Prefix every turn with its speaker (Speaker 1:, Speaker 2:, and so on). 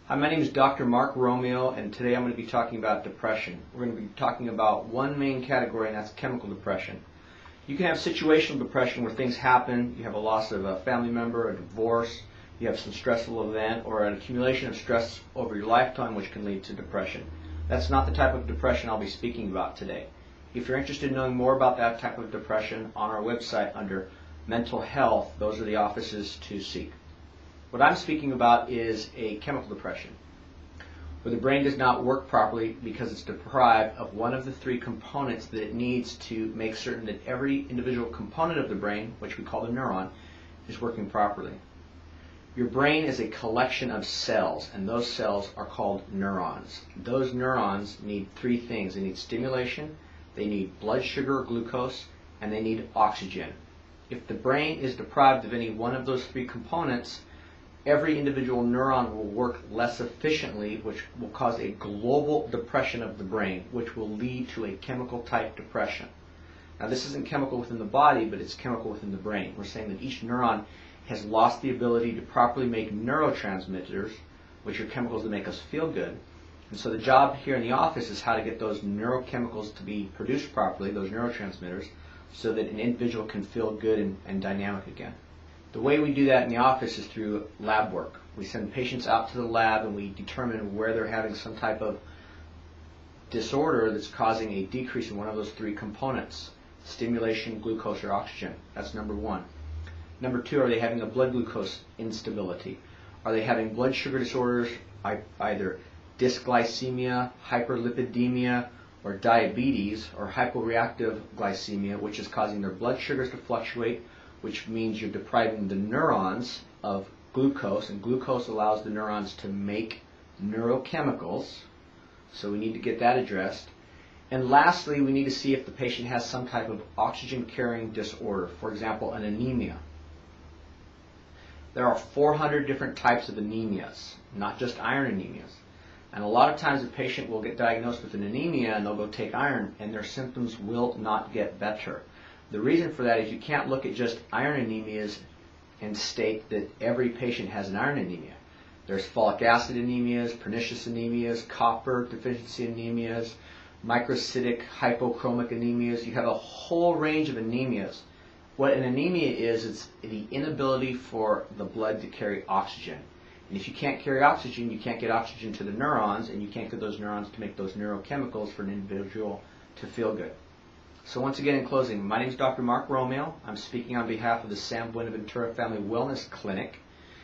Speaker 1: Hi, my name is Dr. Mark Romeo, and today I'm going to be talking about depression. We're going to be talking about one main category, and that's chemical depression. You can have situational depression where things happen, you have a loss of a family member, a divorce, you have some stressful event, or an accumulation of stress over your lifetime which can lead to depression. That's not the type of depression I'll be speaking about today. If you're interested in knowing more about that type of depression, on our website under mental health, those are the offices to seek. What I'm speaking about is a chemical depression, where the brain does not work properly because it's deprived of one of the three components that it needs to make certain that every individual component of the brain, which we call the neuron, is working properly. Your brain is a collection of cells, and those cells are called neurons. Those neurons need three things. They need stimulation, they need blood sugar or glucose, and they need oxygen. If the brain is deprived of any one of those three components, every individual neuron will work less efficiently, which will cause a global depression of the brain, which will lead to a chemical type depression. Now, this isn't chemical within the body, but it's chemical within the brain. We're saying that each neuron has lost the ability to properly make neurotransmitters, which are chemicals that make us feel good. And so the job here in the office is how to get those neurochemicals to be produced properly, those neurotransmitters, so that an individual can feel good and dynamic again. The way we do that in the office is through lab work. We send patients out to the lab and we determine where they're having some type of disorder that's causing a decrease in one of those three components: stimulation, glucose, or oxygen. That's number one. Number two, are they having a blood glucose instability? Are they having blood sugar disorders, either dysglycemia, hyperlipidemia, or diabetes, or hyporeactive glycemia, which is causing their blood sugars to fluctuate, which means you're depriving the neurons of glucose, and glucose allows the neurons to make neurochemicals, so we need to get that addressed. And lastly, we need to see if the patient has some type of oxygen-carrying disorder, for example, an anemia. There are 400 different types of anemias, not just iron anemias. And a lot of times a patient will get diagnosed with an anemia and they'll go take iron, and their symptoms will not get better. The reason for that is you can't look at just iron anemias and state that every patient has an iron anemia. There's folic acid anemias, pernicious anemias, copper deficiency anemias, microcytic hypochromic anemias. You have a whole range of anemias. What an anemia is, it's the inability for the blood to carry oxygen. And if you can't carry oxygen, you can't get oxygen to the neurons, and you can't get those neurons to make those neurochemicals for an individual to feel good. So once again, in closing, my name is Dr. Mark Romeo. I'm speaking on behalf of the San Buenaventura Family Wellness Clinic.